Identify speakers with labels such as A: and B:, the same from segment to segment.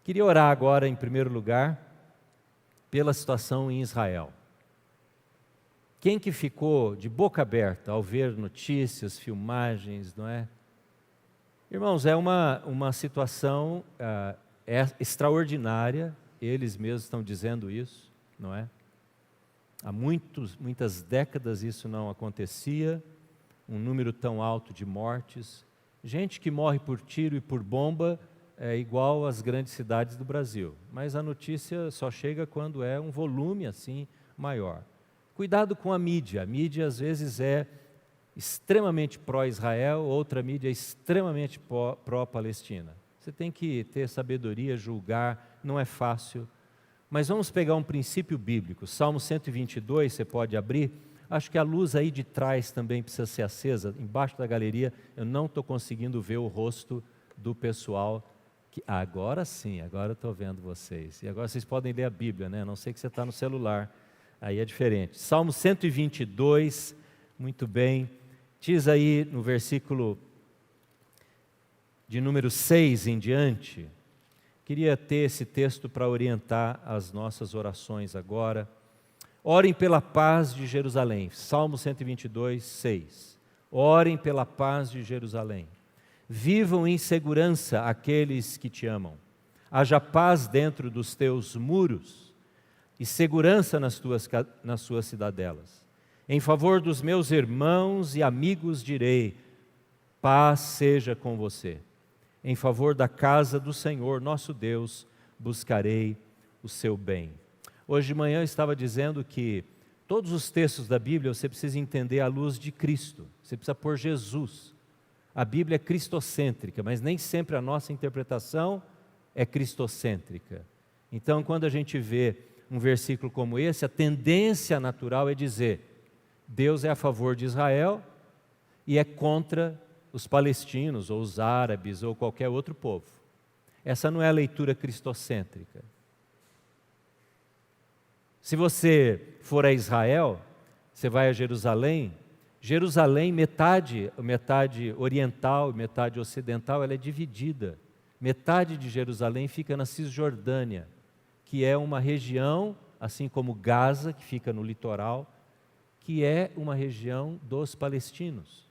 A: Queria orar agora, em primeiro lugar, pela situação em Israel. Quem que ficou de boca aberta ao ver notícias, filmagens, não é? Irmãos, é uma situação extraordinária, eles mesmos estão dizendo isso, não é? Há muitas décadas isso não acontecia, um número tão alto de mortes. Gente que morre por tiro e por bomba é igual às grandes cidades do Brasil, mas a notícia só chega quando é um volume assim maior. Cuidado com a mídia às vezes é extremamente pró-Israel, outra mídia é extremamente pró-Palestina. Você tem que ter sabedoria, julgar, não é fácil. Mas vamos pegar um princípio bíblico, Salmo 122, você pode abrir. Acho que a luz aí de trás também precisa ser acesa, embaixo da galeria, eu não estou conseguindo ver o rosto do pessoal. Agora sim, agora eu estou vendo vocês. E agora vocês podem ler a Bíblia, né? A não sei que você está no celular, aí é diferente. Salmo 122, muito bem. Diz aí no versículo de número 6 em diante. Queria ter esse texto para orientar as nossas orações agora. Orem pela paz de Jerusalém. Salmo 122, 6. Orem pela paz de Jerusalém. Vivam em segurança aqueles que te amam. Haja paz dentro dos teus muros e segurança nas suas cidadelas. Em favor dos meus irmãos e amigos direi, paz seja com você. Em favor da casa do Senhor, nosso Deus, buscarei o seu bem. Hoje de manhã eu estava dizendo que todos os textos da Bíblia você precisa entender à luz de Cristo. Você precisa pôr Jesus. A Bíblia é cristocêntrica, mas nem sempre a nossa interpretação é cristocêntrica. Então, quando a gente vê um versículo como esse, a tendência natural é dizer: Deus é a favor de Israel e é contra os palestinos, ou os árabes, ou qualquer outro povo. Essa não é a leitura cristocêntrica. Se você for a Israel, você vai a Jerusalém, metade oriental e metade ocidental, ela é dividida. Metade de Jerusalém fica na Cisjordânia, que é uma região, assim como Gaza, que fica no litoral, que é uma região dos palestinos.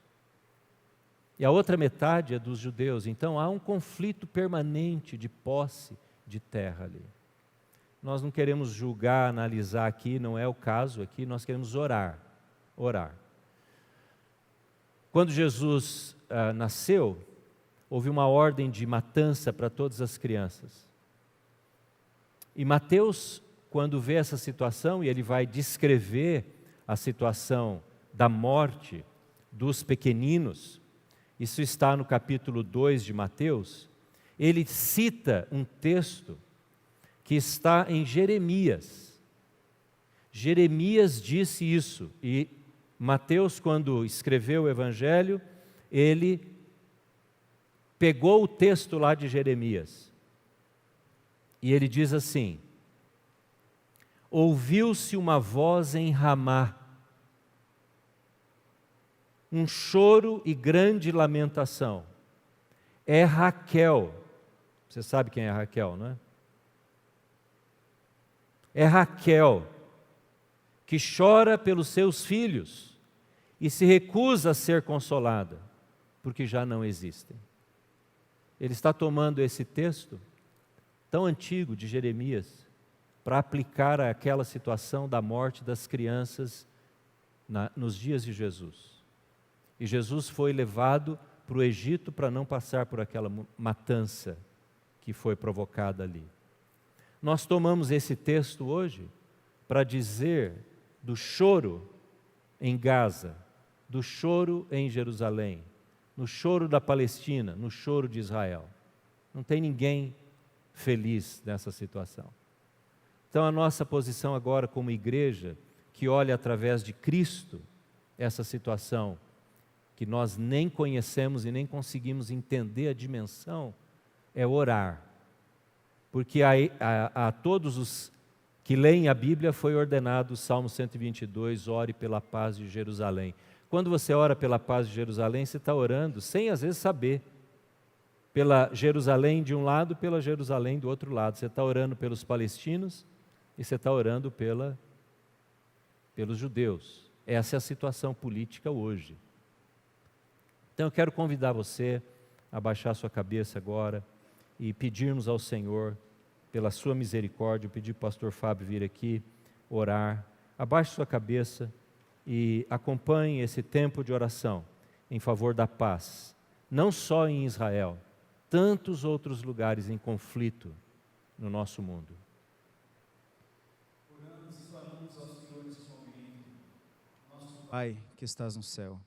A: E a outra metade é dos judeus. Então há um conflito permanente de posse de terra ali. Nós não queremos julgar, analisar aqui, não é o caso aqui, nós queremos orar. Quando Jesus nasceu, houve uma ordem de matança para todas as crianças. E Mateus, quando vê essa situação, e ele vai descrever a situação da morte dos pequeninos, isso está no capítulo 2 de Mateus, ele cita um texto que está em Jeremias. Jeremias disse isso, e Mateus, quando escreveu o Evangelho, ele pegou o texto lá de Jeremias, e ele diz assim: ouviu-se uma voz em Ramá, um choro e grande lamentação. É Raquel, você sabe quem é Raquel, não é? É Raquel, que chora pelos seus filhos e se recusa a ser consolada, porque já não existem. Ele está tomando esse texto tão antigo de Jeremias para aplicar àquela situação da morte das crianças nos dias de Jesus. E Jesus foi levado para o Egito para não passar por aquela matança que foi provocada ali. Nós tomamos esse texto hoje para dizer do choro em Gaza, do choro em Jerusalém, no choro da Palestina, no choro de Israel. Não tem ninguém feliz nessa situação. Então a nossa posição agora como igreja, que olha através de Cristo essa situação, que nós nem conhecemos e nem conseguimos entender a dimensão, é orar. Porque a todos os que leem a Bíblia foi ordenado o Salmo 122, ore pela paz de Jerusalém. Quando você ora pela paz de Jerusalém, você está orando sem às vezes saber. pela Jerusalém de um lado, pela Jerusalém do outro lado. Você está orando pelos palestinos e você está orando pelos judeus. Essa é a situação política hoje. Então eu quero convidar você a baixar sua cabeça agora e pedirmos ao Senhor, pela sua misericórdia, pedir para o pastor Fábio vir aqui orar. Abaixe sua cabeça e acompanhe esse tempo de oração em favor da paz, não só em Israel, tantos outros lugares em conflito no nosso mundo.
B: Oramos e clamamos ao Senhor nesse momento, nosso Pai que estás no céu.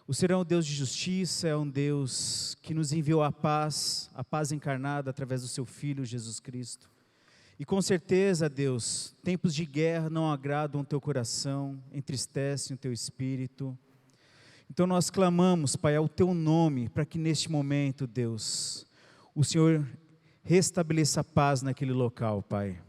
B: O Senhor é um Deus de justiça, é um Deus que nos enviou a paz encarnada através do seu Filho Jesus Cristo. E com certeza, Deus, tempos de guerra não agradam o teu coração, entristecem o teu espírito. Então nós clamamos, Pai, ao teu nome, para que neste momento, Deus, o Senhor restabeleça a paz naquele local, Pai.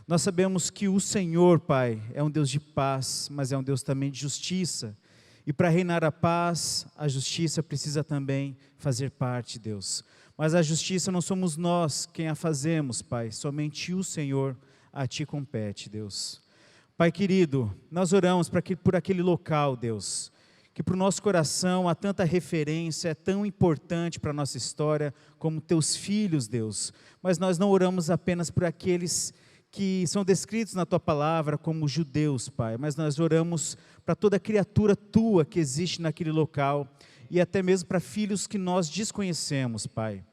B: Nós sabemos que o Senhor, Pai, é um Deus de paz, mas é um Deus também de justiça. E para reinar a paz, a justiça precisa também fazer parte, Deus. Mas a justiça não somos nós quem a fazemos, Pai, somente o Senhor a Ti compete, Deus. Pai querido, nós oramos por aquele local, Deus, que para o nosso coração há tanta referência, é tão importante para a nossa história, como teus filhos, Deus. Mas nós não oramos apenas por aqueles que são descritos na Tua palavra como judeus, Pai, mas nós oramos para toda criatura Tua que existe naquele local, e até mesmo para filhos que nós desconhecemos, Pai.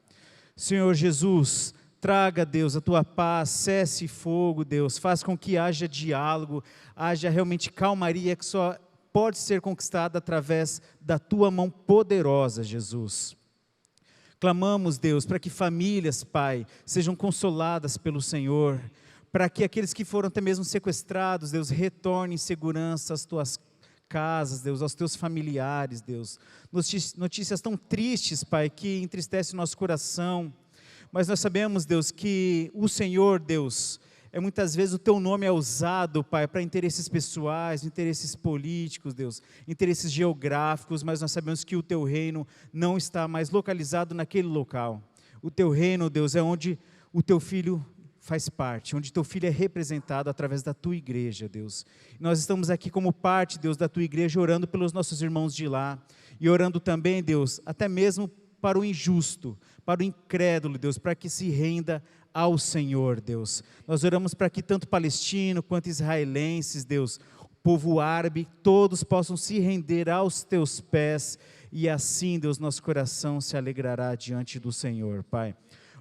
B: Senhor Jesus, traga, Deus, a Tua paz, cesse fogo, Deus, faz com que haja diálogo, haja realmente calmaria que só pode ser conquistada através da Tua mão poderosa, Jesus. Clamamos, Deus, para que famílias, Pai, sejam consoladas pelo Senhor, para que aqueles que foram até mesmo sequestrados, Deus, retornem em segurança às Tuas casas, Deus, aos Teus familiares, Deus. Notícias tão tristes, Pai, que entristecem o nosso coração, mas nós sabemos, Deus, que o Senhor, Deus, muitas vezes o Teu nome é usado, Pai, para interesses pessoais, interesses políticos, Deus, interesses geográficos, mas nós sabemos que o Teu reino não está mais localizado naquele local. O Teu reino, Deus, é onde o Teu Filho faz parte, onde Teu Filho é representado através da Tua igreja, Deus. Nós estamos aqui como parte, Deus, da Tua igreja, orando pelos nossos irmãos de lá, e orando também, Deus, até mesmo para o injusto, para o incrédulo, Deus, para que se renda ao Senhor, Deus. Nós oramos para que tanto palestino quanto israelenses, Deus, o povo árabe, todos possam se render aos Teus pés, e assim, Deus, nosso coração se alegrará diante do Senhor, Pai.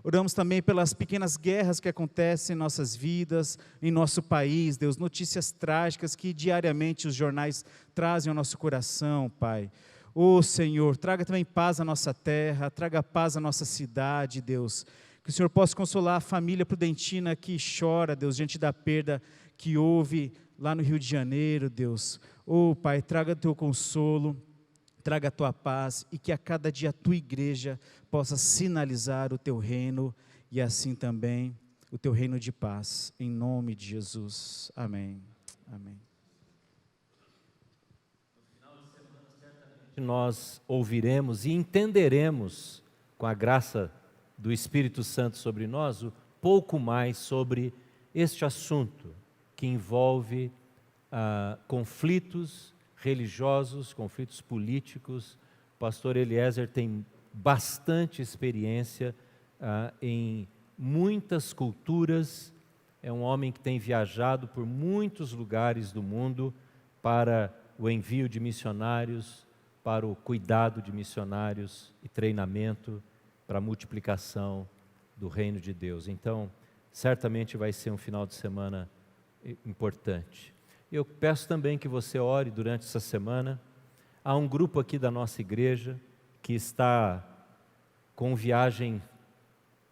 B: Oramos também pelas pequenas guerras que acontecem em nossas vidas, em nosso país, Deus, notícias trágicas que diariamente os jornais trazem ao nosso coração, Pai. Ô Senhor, traga também paz à nossa terra, traga paz à nossa cidade, Deus. Que o Senhor possa consolar a família prudentina que chora, Deus, diante da perda que houve lá no Rio de Janeiro, Deus. Ô Pai, traga o Teu consolo, traga a Tua paz, e que a cada dia a Tua igreja possa sinalizar o Teu reino, e assim também o Teu reino de paz, em nome de Jesus, amém, amém.
A: No final de semana, certamente nós ouviremos e entenderemos, com a graça do Espírito Santo sobre nós, um pouco mais sobre este assunto, que envolve conflitos religiosos, conflitos políticos. O pastor Eliezer tem bastante experiência em muitas culturas, é um homem que tem viajado por muitos lugares do mundo para o envio de missionários, para o cuidado de missionários e treinamento para a multiplicação do reino de Deus. Então, certamente vai ser um final de semana importante. Eu peço também que você ore durante essa semana. Há um grupo aqui da nossa igreja que está com viagem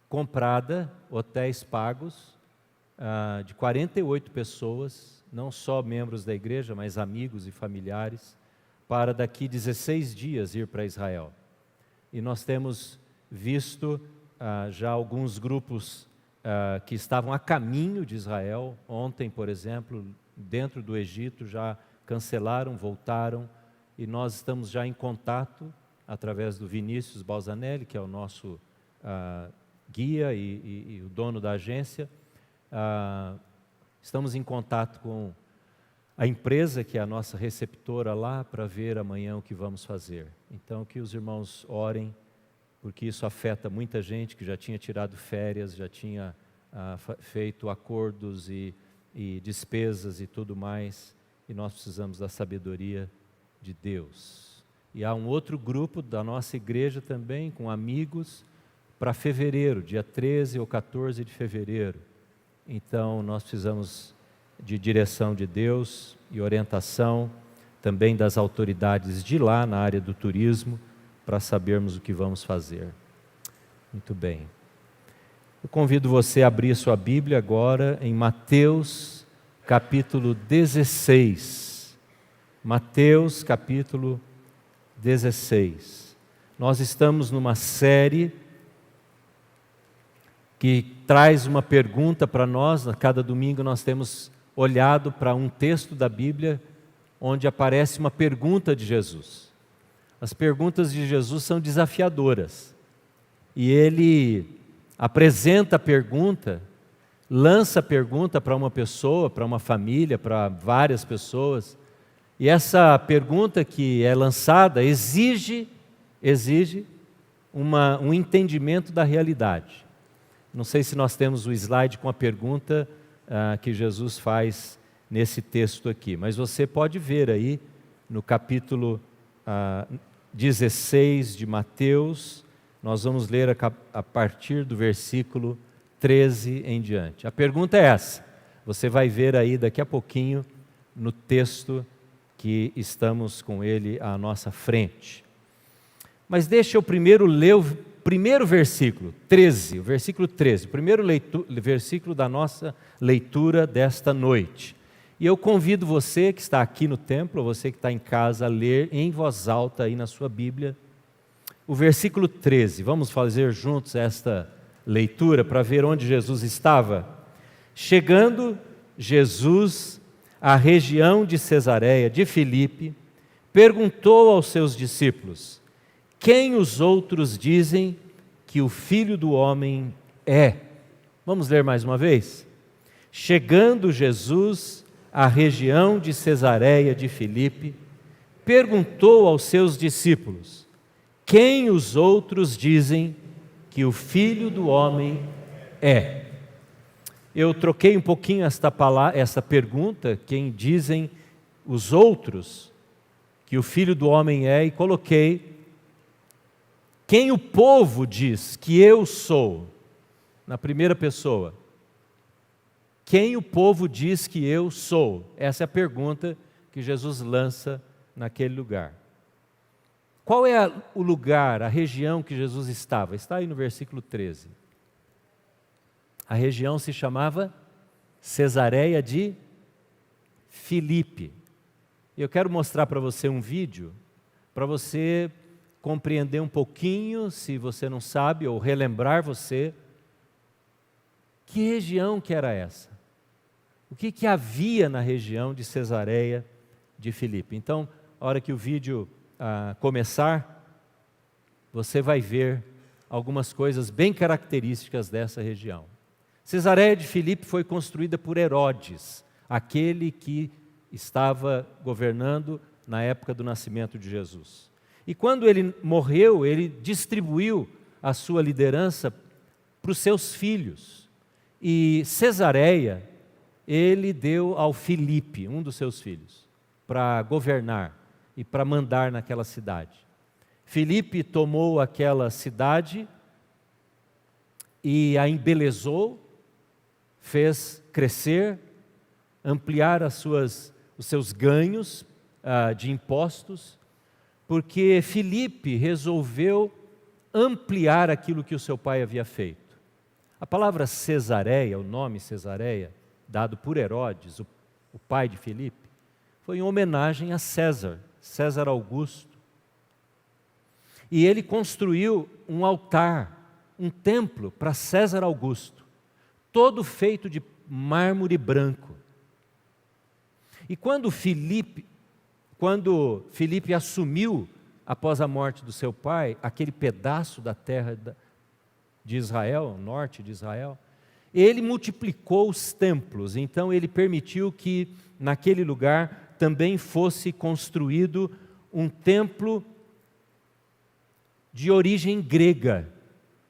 A: comprada, hotéis pagos, de 48 pessoas, não só membros da igreja, mas amigos e familiares, para daqui 16 dias ir para Israel. E nós temos visto já alguns grupos que estavam a caminho de Israel. Ontem, por exemplo, dentro do Egito, já cancelaram, voltaram, e nós estamos já em contato através do Vinícius Balzanelli, que é o nosso guia e o dono da agência. Estamos em contato com a empresa, que é a nossa receptora lá, para ver amanhã o que vamos fazer. Então, que os irmãos orem, porque isso afeta muita gente que já tinha tirado férias, já tinha feito acordos e despesas e tudo mais, e nós precisamos da sabedoria de Deus. E há um outro grupo da nossa igreja também, com amigos, para fevereiro, dia 13 ou 14 de fevereiro. Então, nós precisamos de direção de Deus e orientação também das autoridades de lá, na área do turismo, para sabermos o que vamos fazer. Muito bem. Eu convido você a abrir sua Bíblia agora em Mateus, capítulo 16. Mateus, capítulo 16. Nós estamos numa série que traz uma pergunta para nós. A cada domingo nós temos olhado para um texto da Bíblia onde aparece uma pergunta de Jesus. As perguntas de Jesus são desafiadoras. E ele apresenta a pergunta, lança a pergunta para uma pessoa, para uma família, para várias pessoas. E essa pergunta que é lançada exige um entendimento da realidade. Não sei se nós temos o slide com a pergunta que Jesus faz nesse texto aqui, mas você pode ver aí no capítulo 16 de Mateus. Nós vamos ler a partir do versículo 13 em diante. A pergunta é essa, você vai ver aí daqui a pouquinho no texto que estamos com ele à nossa frente. Mas deixa eu primeiro ler o primeiro versículo, 13, o versículo 13, o primeiro versículo da nossa leitura desta noite. E eu convido você que está aqui no templo, você que está em casa, a ler em voz alta aí na sua Bíblia, o versículo 13. Vamos fazer juntos esta leitura para ver onde Jesus estava. Chegando Jesus à região de Cesareia de Filipe, perguntou aos seus discípulos: quem os outros dizem que o Filho do Homem é? Vamos ler mais uma vez? Chegando Jesus à região de Cesareia de Filipe, perguntou aos seus discípulos: quem os outros dizem que o Filho do Homem é? Eu troquei um pouquinho esta pergunta, quem dizem os outros que o Filho do Homem é, e coloquei quem o povo diz que eu sou, na primeira pessoa. Quem o povo diz que eu sou? Essa é a pergunta que Jesus lança naquele lugar. Qual é o lugar, a região que Jesus estava? Está aí no versículo 13. A região se chamava Cesareia de Filipe. Eu quero mostrar para você um vídeo, para você compreender um pouquinho, se você não sabe, ou relembrar você, que região que era essa? O que havia na região de Cesareia de Filipe? Então, a hora que o vídeo começar, você vai ver algumas coisas bem características dessa região. Cesareia de Filipe foi construída por Herodes, aquele que estava governando na época do nascimento de Jesus. E quando ele morreu, ele distribuiu a sua liderança para os seus filhos. E Cesareia, ele deu ao Filipe, um dos seus filhos, para governar e para mandar naquela cidade. Filipe tomou aquela cidade e a embelezou, fez crescer, ampliar os seus ganhos de impostos, porque Filipe resolveu ampliar aquilo que o seu pai havia feito. A palavra Cesareia, o nome Cesareia, dado por Herodes, o pai de Filipe, foi em homenagem a César Augusto. E ele construiu um altar, um templo para César Augusto, todo feito de mármore branco. E quando Filipe assumiu após a morte do seu pai, aquele pedaço da terra de Israel, norte de Israel, ele multiplicou os templos. Então ele permitiu que naquele lugar também fosse construído um templo de origem grega,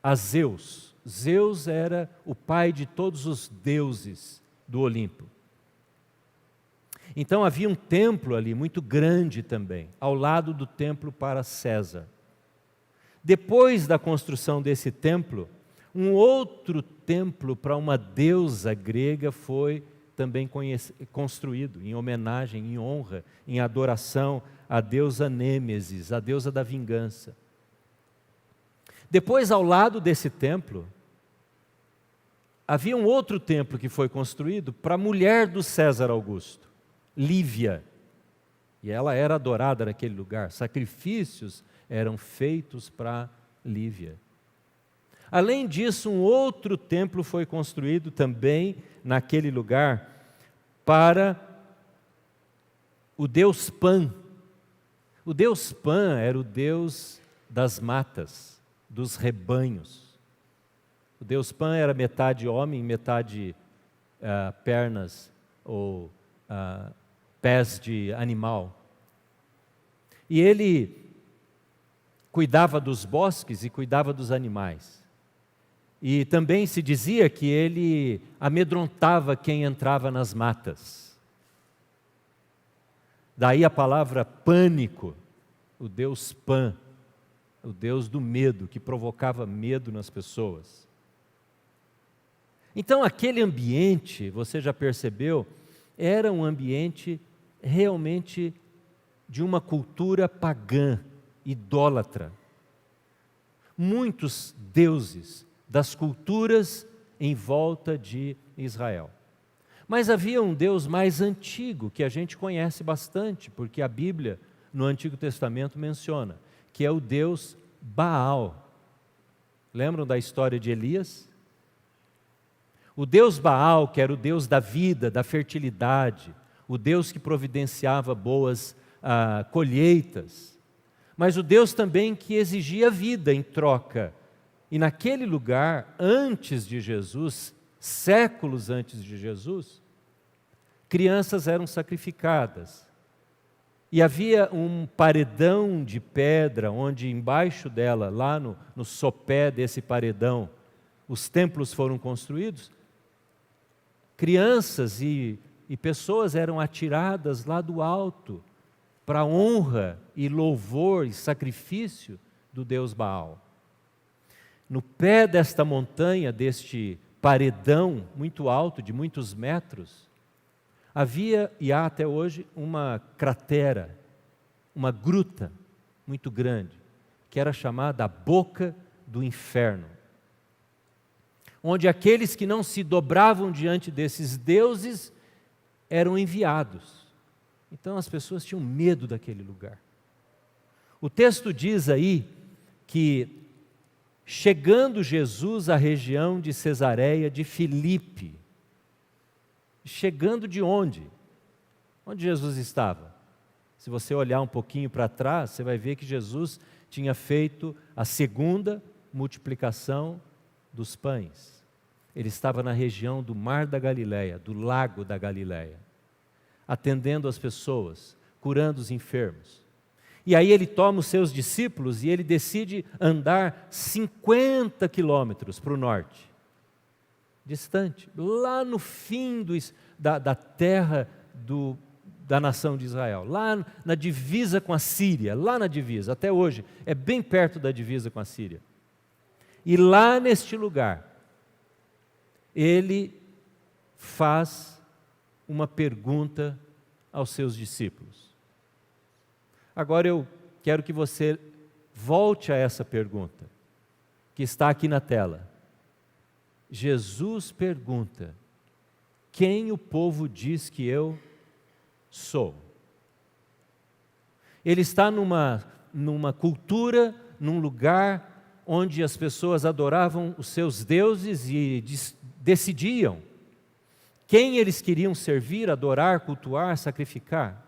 A: a Zeus. Zeus era o pai de todos os deuses do Olimpo. Então havia um templo ali muito grande também, ao lado do templo para César. Depois da construção desse templo, um outro templo para uma deusa grega foi também construído, em homenagem, em honra, em adoração à deusa Nêmesis, a deusa da vingança. Depois, ao lado desse templo, havia um outro templo que foi construído para a mulher do César Augusto, Lívia. E ela era adorada naquele lugar, sacrifícios eram feitos para Lívia. Além disso, um outro templo foi construído também naquele lugar para o deus Pan. O deus Pan era o deus das matas, dos rebanhos. O deus Pan era metade homem, metade pernas ou pés de animal. E ele cuidava dos bosques e cuidava dos animais. E também se dizia que ele amedrontava quem entrava nas matas. Daí a palavra pânico, o deus Pan, o deus do medo, que provocava medo nas pessoas. Então aquele ambiente, você já percebeu, era um ambiente realmente de uma cultura pagã, idólatra. Muitos deuses das culturas em volta de Israel. Mas havia um Deus mais antigo, que a gente conhece bastante, porque a Bíblia, no Antigo Testamento, menciona, que é o Deus Baal. Lembram da história de Elias? O Deus Baal, que era o Deus da vida, da fertilidade, o Deus que providenciava boas colheitas, mas o Deus também que exigia vida em troca. E naquele lugar, antes de Jesus, séculos antes de Jesus, crianças eram sacrificadas. E havia um paredão de pedra, onde embaixo dela, lá no sopé desse paredão, os templos foram construídos. Crianças e pessoas eram atiradas lá do alto, para honra e louvor e sacrifício do Deus Baal. No pé desta montanha, deste paredão muito alto, de muitos metros, havia, e há até hoje, uma cratera, uma gruta muito grande, que era chamada a Boca do Inferno, onde aqueles que não se dobravam diante desses deuses eram enviados. Então as pessoas tinham medo daquele lugar. O texto diz aí que, chegando Jesus à região de Cesareia de Filipe, chegando de onde? Onde Jesus estava? Se você olhar um pouquinho para trás, você vai ver que Jesus tinha feito a segunda multiplicação dos pães. Ele estava na região do Mar da Galileia, do Lago da Galileia, atendendo as pessoas, curando os enfermos. E aí ele toma os seus discípulos e ele decide andar 50 quilômetros para o norte, distante, lá no fim da terra da nação de Israel, lá na divisa com a Síria, lá na divisa, até hoje, é bem perto da divisa com a Síria. E lá neste lugar, ele faz uma pergunta aos seus discípulos. Agora eu quero que você volte a essa pergunta, que está aqui na tela. Jesus pergunta: quem o povo diz que eu sou? Ele está numa cultura, num lugar onde as pessoas adoravam os seus deuses e decidiam quem eles queriam servir, adorar, cultuar, sacrificar.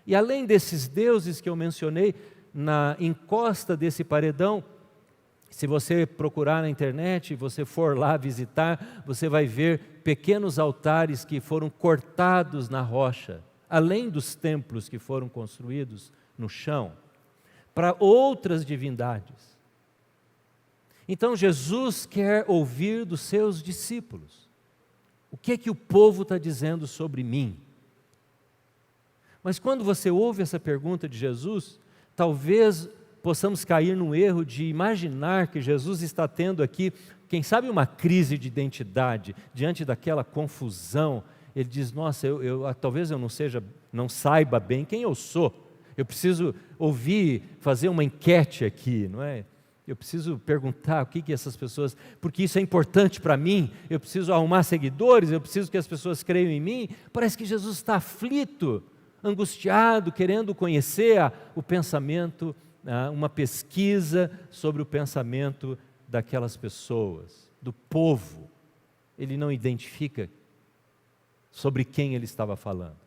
A: E além desses deuses que eu mencionei, na encosta desse paredão, se você procurar na internet, você for lá visitar, você vai ver pequenos altares que foram cortados na rocha, além dos templos que foram construídos no chão, para outras divindades. Então Jesus quer ouvir dos seus discípulos. O que é que o povo está dizendo sobre mim? Mas quando você ouve essa pergunta de Jesus, talvez possamos cair no erro de imaginar que Jesus está tendo aqui, quem sabe, uma crise de identidade, diante daquela confusão. Ele diz, nossa, talvez eu não saiba bem quem eu sou. Eu preciso fazer uma enquete aqui, não é? Eu preciso perguntar o que essas pessoas, porque isso é importante para mim, eu preciso arrumar seguidores, eu preciso que as pessoas creiam em mim. Parece que Jesus está aflito, angustiado, querendo conhecer o pensamento, uma pesquisa sobre o pensamento daquelas pessoas, do povo. Ele não identifica sobre quem ele estava falando.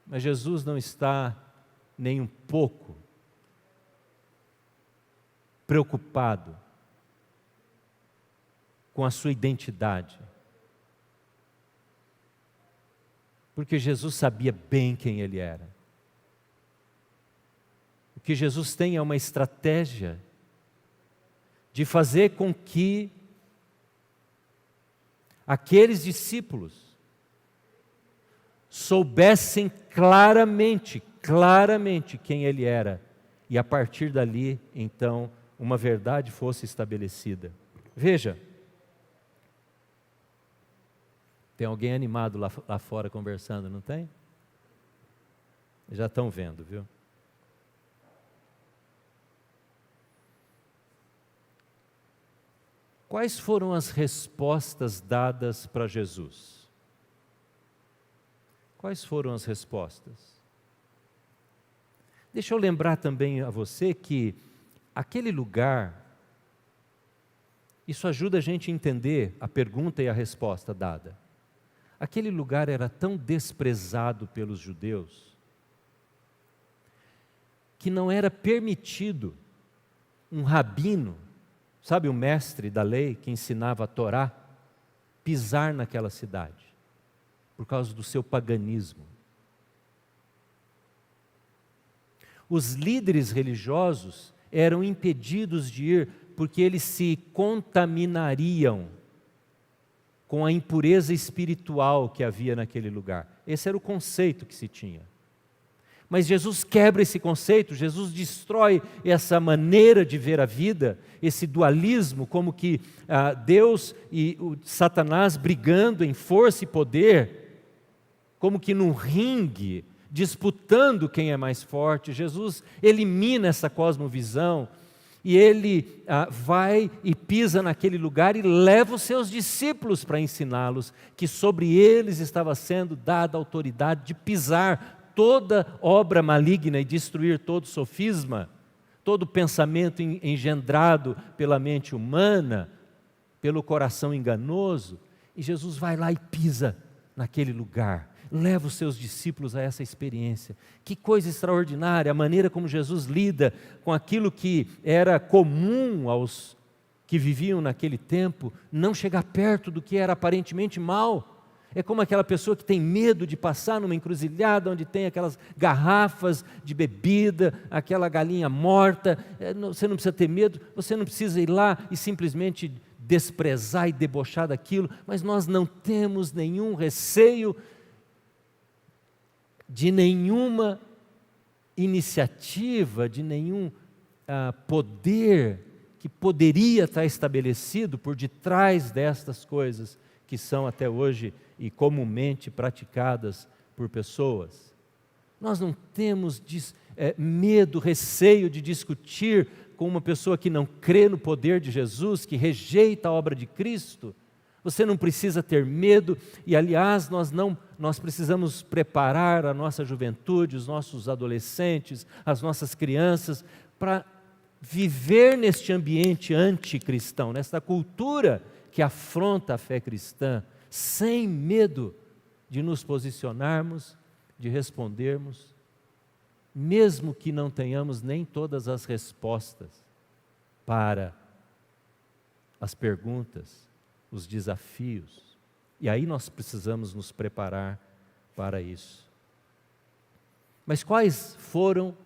A: Mas Jesus não está nem um pouco preocupado com a sua identidade. Porque Jesus sabia bem quem ele era. O que Jesus tem é uma estratégia de fazer com que aqueles discípulos soubessem claramente quem ele era, e a partir dali, então, uma verdade fosse estabelecida. Veja, tem alguém animado lá fora conversando, não tem? Já estão vendo, viu? Quais foram as respostas dadas para Jesus? Quais foram as respostas? Deixa eu lembrar também a você que aquele lugar, isso ajuda a gente a entender a pergunta e a resposta dada. Aquele lugar era tão desprezado pelos judeus que não era permitido um rabino, sabe, o mestre da lei que ensinava a Torá, pisar naquela cidade, por causa do seu paganismo. Os líderes religiosos eram impedidos de ir porque eles se contaminariam com a impureza espiritual que havia naquele lugar. Esse era o conceito que se tinha. Mas Jesus quebra esse conceito, Jesus destrói essa maneira de ver a vida, esse dualismo, como que Deus e o Satanás brigando em força e poder, como que num ringue, disputando quem é mais forte. Jesus elimina essa cosmovisão e ele vai e pisa naquele lugar e leva os seus discípulos para ensiná-los que sobre eles estava sendo dada a autoridade de pisar toda obra maligna e destruir todo sofisma, todo pensamento engendrado pela mente humana, pelo coração enganoso. E Jesus vai lá e pisa naquele lugar, leva os seus discípulos a essa experiência. Que coisa extraordinária, a maneira como Jesus lida com aquilo que era comum aos que viviam naquele tempo, não chegar perto do que era aparentemente mal. É como aquela pessoa que tem medo de passar numa encruzilhada onde tem aquelas garrafas de bebida, aquela galinha morta. Você não precisa ter medo, você não precisa ir lá e simplesmente desprezar e debochar daquilo, mas nós não temos nenhum receio de nenhuma iniciativa, de nenhum poder que poderia estar estabelecido por detrás destas coisas que são até hoje e comumente praticadas por pessoas. Nós não temos medo, receio de discutir com uma pessoa que não crê no poder de Jesus, que rejeita a obra de Cristo. Você não precisa ter medo, e aliás, nós precisamos preparar a nossa juventude, os nossos adolescentes, as nossas crianças, para viver neste ambiente anticristão, nesta cultura que afronta a fé cristã, sem medo de nos posicionarmos, de respondermos mesmo que não tenhamos nem todas as respostas para as perguntas, os desafios, e aí nós precisamos nos preparar para isso. Mas quais foram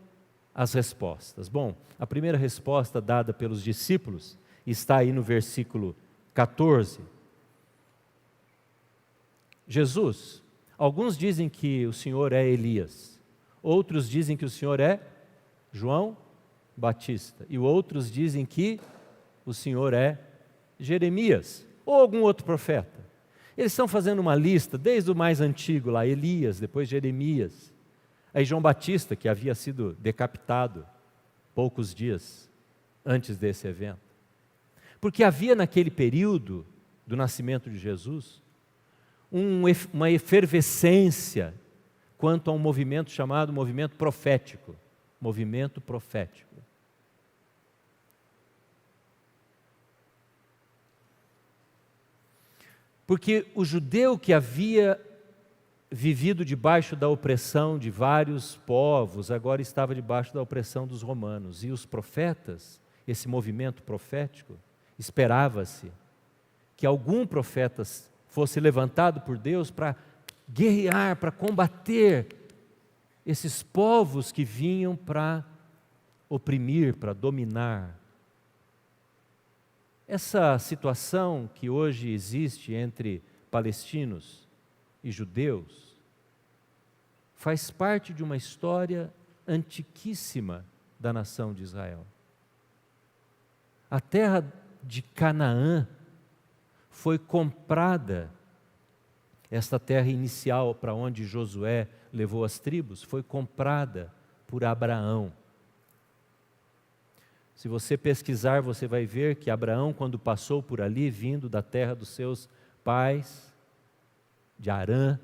A: as respostas? Bom, a primeira resposta dada pelos discípulos está aí no versículo 14. Jesus, alguns dizem que o Senhor é Elias, outros dizem que o Senhor é João Batista, e outros dizem que o Senhor é Jeremias, ou algum outro profeta. Eles estão fazendo uma lista, desde o mais antigo lá, Elias, depois Jeremias, aí João Batista, que havia sido decapitado poucos dias antes desse evento. Porque havia naquele período do nascimento de Jesus, uma efervescência quanto a um movimento chamado movimento profético. Movimento profético. Porque o judeu que havia vivido debaixo da opressão de vários povos, agora estava debaixo da opressão dos romanos. E os profetas, esse movimento profético, esperava-se que algum profeta fosse levantado por Deus para guerrear, para combater esses povos que vinham para oprimir, para dominar. Essa situação que hoje existe entre palestinos e judeus faz parte de uma história antiquíssima da nação de Israel. A terra de Canaã foi comprada, esta terra inicial para onde Josué levou as tribos, foi comprada por Abraão. Se você pesquisar, você vai ver que Abraão, quando passou por ali, vindo da terra dos seus pais, de Harã,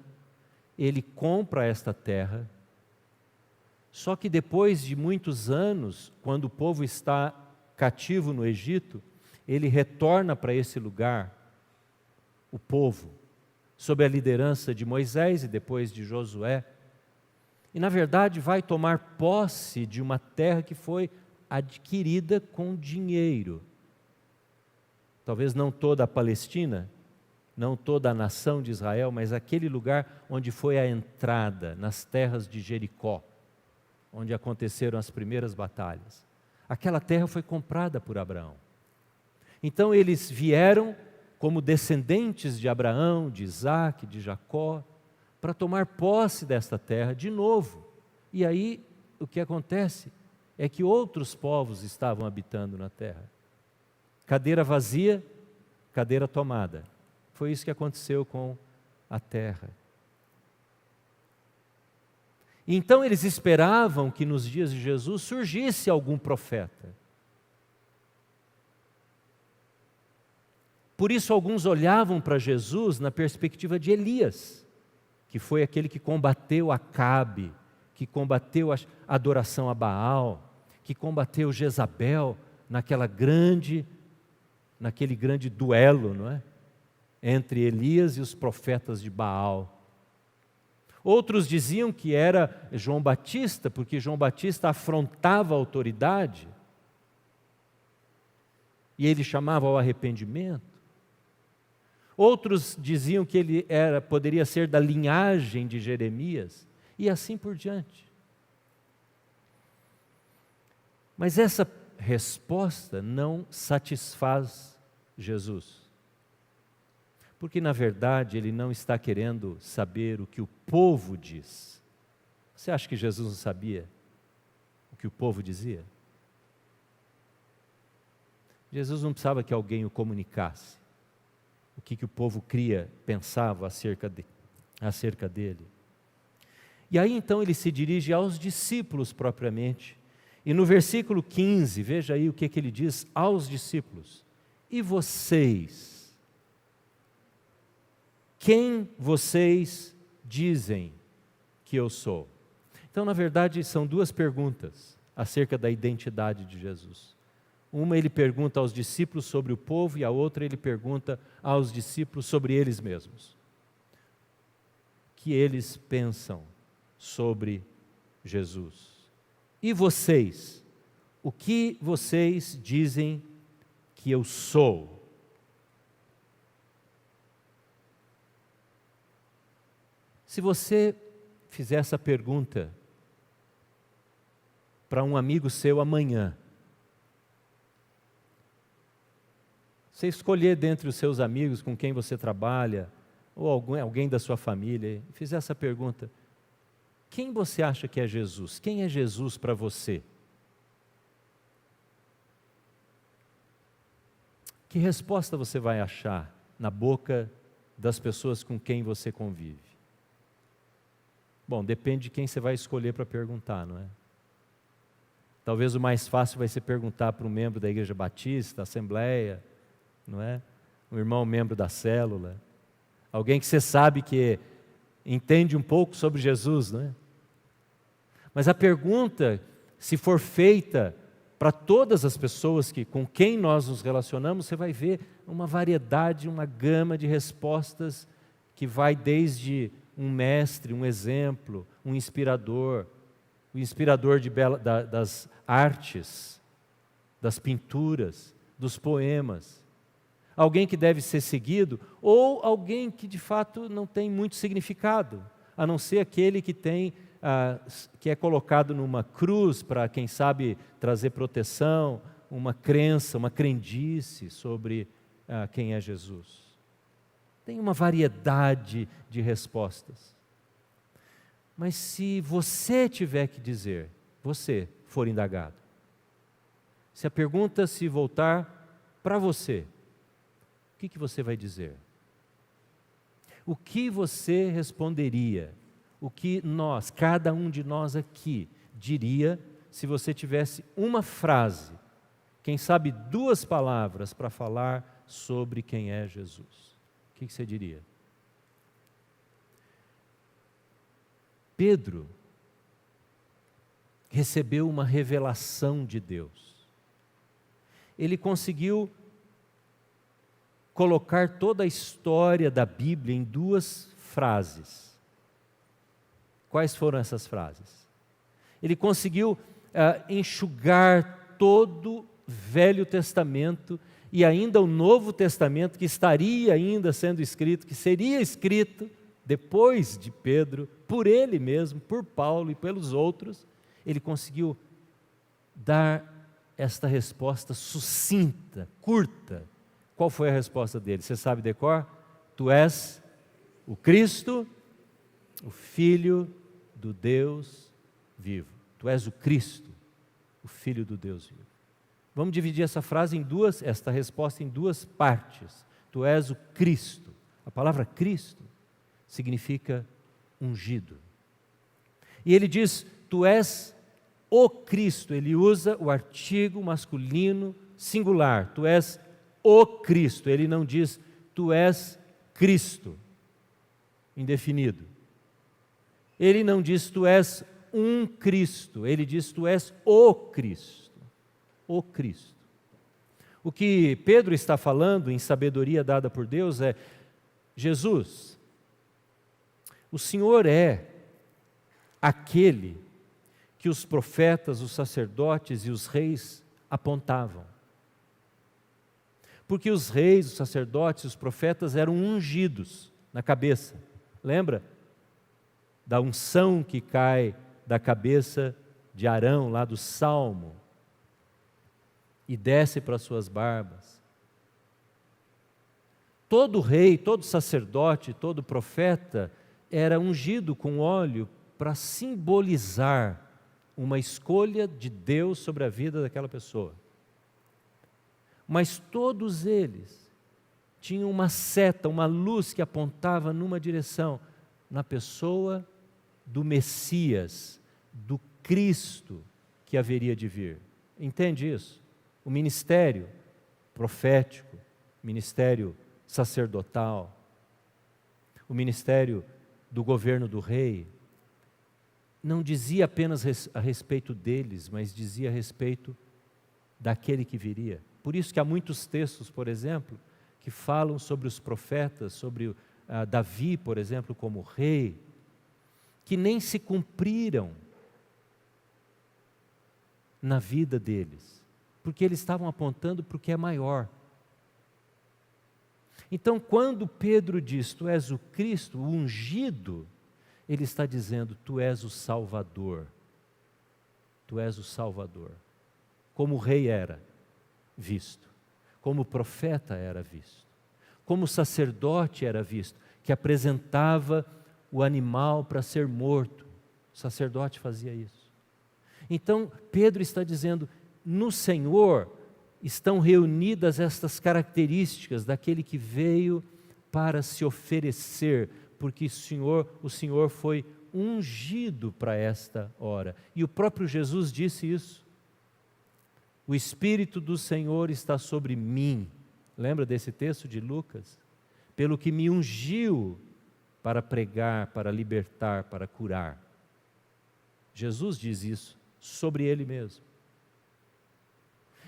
A: ele compra esta terra. Só que depois de muitos anos, quando o povo está cativo no Egito, ele retorna para esse lugar, o povo, sob a liderança de Moisés e depois de Josué, e na verdade vai tomar posse de uma terra que foi adquirida com dinheiro. Talvez não toda a Palestina, não toda a nação de Israel, mas aquele lugar onde foi a entrada, nas terras de Jericó, onde aconteceram as primeiras batalhas. Aquela terra foi comprada por Abraão. Então eles vieram como descendentes de Abraão, de Isaac, de Jacó, para tomar posse desta terra de novo. E aí o que acontece é que outros povos estavam habitando na terra. Cadeira vazia, cadeira tomada. Foi isso que aconteceu com a terra. Então eles esperavam que nos dias de Jesus surgisse algum profeta. Por isso alguns olhavam para Jesus na perspectiva de Elias, que foi aquele que combateu Acabe, que combateu a adoração a Baal, que combateu Jezabel naquele grande duelo, não é? Entre Elias e os profetas de Baal. Outros diziam que era João Batista, porque João Batista afrontava a autoridade e ele chamava ao arrependimento. Outros diziam que ele poderia ser da linhagem de Jeremias e assim por diante. Mas essa resposta não satisfaz Jesus. Porque, na verdade, ele não está querendo saber o que o povo diz. Você acha que Jesus não sabia o que o povo dizia? Jesus não precisava que alguém o comunicasse o que o povo pensava acerca dele. E aí, então, ele se dirige aos discípulos propriamente. E no versículo 15, veja aí o que ele diz aos discípulos. E vocês? Quem vocês dizem que eu sou? Então, na verdade, são duas perguntas acerca da identidade de Jesus. Uma ele pergunta aos discípulos sobre o povo e a outra ele pergunta aos discípulos sobre eles mesmos. O que eles pensam sobre Jesus? E vocês? O que vocês dizem que eu sou? Se você fizer essa pergunta para um amigo seu amanhã, você escolher dentre os seus amigos com quem você trabalha, ou alguém da sua família, e fizer essa pergunta: quem você acha que é Jesus? Quem é Jesus para você? Que resposta você vai achar na boca das pessoas com quem você convive? Bom, depende de quem você vai escolher para perguntar, não é? Talvez o mais fácil vai ser perguntar para um membro da Igreja Batista, da Assembleia, não é? Um irmão membro da célula, alguém que você sabe que entende um pouco sobre Jesus, não é? Mas a pergunta, se for feita para todas as pessoas com quem nós nos relacionamos, você vai ver uma variedade, uma gama de respostas que vai desde um mestre, um exemplo, um inspirador, o inspirador das artes, das pinturas, dos poemas, alguém que deve ser seguido, ou alguém que de fato não tem muito significado, a não ser aquele que que é colocado numa cruz para, quem sabe, trazer proteção, uma crença, uma crendice sobre quem é Jesus. Tem uma variedade de respostas. Mas se você tiver que dizer, você for indagado, se a pergunta se voltar para você, o que você vai dizer? O que você responderia? O que cada um de nós aqui, diria se você tivesse uma frase, quem sabe 2 palavras para falar sobre quem é Jesus? O que você diria? Pedro recebeu uma revelação de Deus. Ele conseguiu colocar toda a história da Bíblia em 2 frases. Quais foram essas frases? Ele conseguiu enxugar todo o Velho Testamento e ainda o Novo Testamento, que estaria ainda sendo escrito, que seria escrito depois de Pedro, por ele mesmo, por Paulo e pelos outros. Ele conseguiu dar esta resposta sucinta, curta. Qual foi a resposta dele? Você sabe de cor? Tu és o Cristo, o Filho do Deus vivo. Tu és o Cristo, o Filho do Deus vivo. Vamos dividir esta resposta em 2 partes. Tu és o Cristo. A palavra Cristo significa ungido. E ele diz, tu és o Cristo. Ele usa o artigo masculino singular. Tu és o Cristo. Ele não diz, tu és Cristo, indefinido. Ele não diz, tu és um Cristo. Ele diz, tu és o Cristo. O Cristo. O que Pedro está falando em sabedoria dada por Deus é: Jesus, o Senhor é aquele que os profetas, os sacerdotes e os reis apontavam. Porque os reis, os sacerdotes e os profetas eram ungidos na cabeça. Lembra da unção que cai da cabeça de Arão, lá do Salmo, e desce para as suas barbas? Todo rei, todo sacerdote, todo profeta era ungido com óleo para simbolizar uma escolha de Deus sobre a vida daquela pessoa. Mas todos eles tinham uma seta, uma luz que apontava numa direção, na pessoa do Messias, do Cristo que haveria de vir. Entende isso? O ministério profético, ministério sacerdotal, o ministério do governo do rei, não dizia apenas a respeito deles, mas dizia a respeito daquele que viria. Por isso que há muitos textos, por exemplo, que falam sobre os profetas, sobre Davi, por exemplo, como rei, que nem se cumpriram na vida deles, porque eles estavam apontando para o que é maior. Então, quando Pedro diz, tu és o Cristo, o ungido, ele está dizendo, tu és o Salvador. Tu és o Salvador. Como o rei era visto, como o profeta era visto, como o sacerdote era visto, que apresentava o animal para ser morto. O sacerdote fazia isso. Então, Pedro está dizendo, no Senhor estão reunidas estas características daquele que veio para se oferecer, porque o Senhor foi ungido para esta hora. E o próprio Jesus disse isso. O Espírito do Senhor está sobre mim. Lembra desse texto de Lucas? Pelo que me ungiu para pregar, para libertar, para curar. Jesus diz isso sobre Ele mesmo.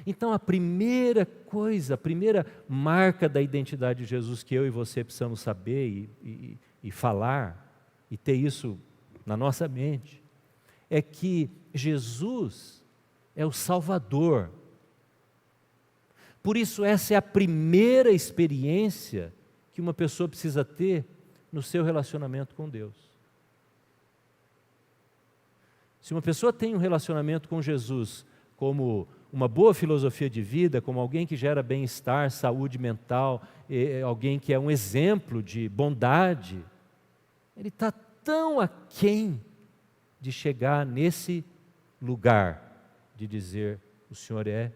A: Então a primeira coisa, a primeira marca da identidade de Jesus que eu e você precisamos saber e falar, e ter isso na nossa mente, é que Jesus é o Salvador. Por isso essa é a primeira experiência que uma pessoa precisa ter no seu relacionamento com Deus. Se uma pessoa tem um relacionamento com Jesus como uma boa filosofia de vida, como alguém que gera bem-estar, saúde mental, alguém que é um exemplo de bondade, ele está tão aquém de chegar nesse lugar de dizer, o Senhor é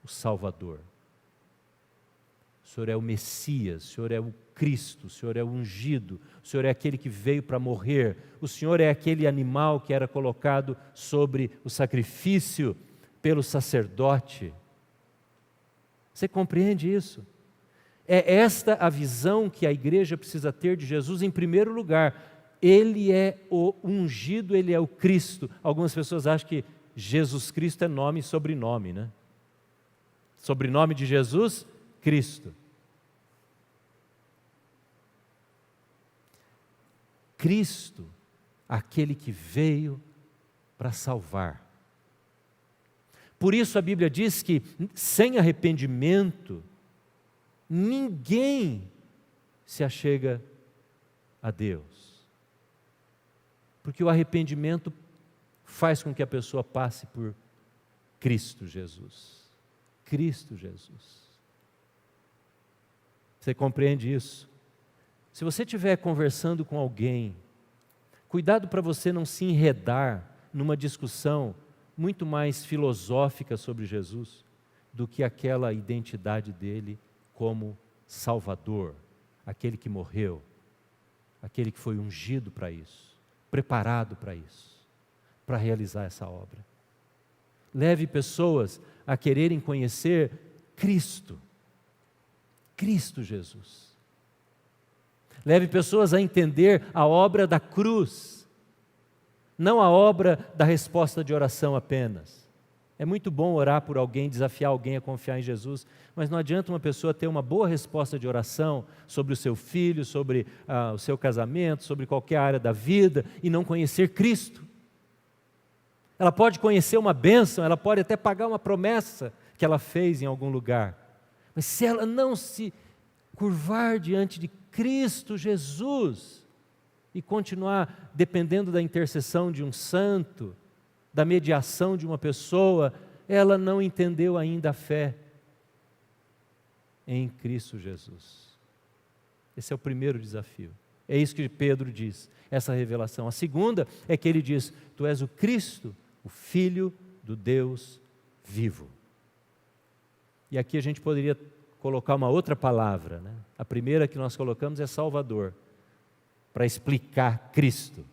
A: o Salvador. O Senhor é o Messias, o Senhor é o Cristo, o Senhor é o ungido, o Senhor é aquele que veio para morrer, o Senhor é aquele animal que era colocado sobre o sacrifício pelo sacerdote. Você compreende isso? É esta a visão que a igreja precisa ter de Jesus em primeiro lugar. Ele é o ungido, Ele é o Cristo. Algumas pessoas acham que Jesus Cristo é nome e sobrenome, né? Sobrenome de Jesus, Cristo. Cristo, aquele que veio para salvar. Por isso a Bíblia diz que sem arrependimento, ninguém se achega a Deus. Porque o arrependimento faz com que a pessoa passe por Cristo Jesus. Cristo Jesus. Você compreende isso? Se você estiver conversando com alguém, cuidado para você não se enredar numa discussão muito mais filosófica sobre Jesus do que aquela identidade dele como Salvador, aquele que morreu, aquele que foi ungido para isso, preparado para isso, para realizar essa obra. Leve pessoas a quererem conhecer Cristo, Cristo Jesus. Leve pessoas a entender a obra da cruz, não a obra da resposta de oração apenas. É muito bom orar por alguém, desafiar alguém a confiar em Jesus, mas não adianta uma pessoa ter uma boa resposta de oração sobre o seu filho, sobre o seu casamento, sobre qualquer área da vida e não conhecer Cristo. Ela pode conhecer uma bênção, ela pode até pagar uma promessa que ela fez em algum lugar, mas se ela não se curvar diante de Cristo Jesus e continuar dependendo da intercessão de um santo, da mediação de uma pessoa, ela não entendeu ainda a fé em Cristo Jesus. Esse é o primeiro desafio. É isso que Pedro diz, essa revelação. A segunda é que ele diz, tu és o Cristo, o Filho do Deus vivo. E aqui a gente poderia colocar uma outra palavra, né? A primeira que nós colocamos é Salvador, para explicar Cristo.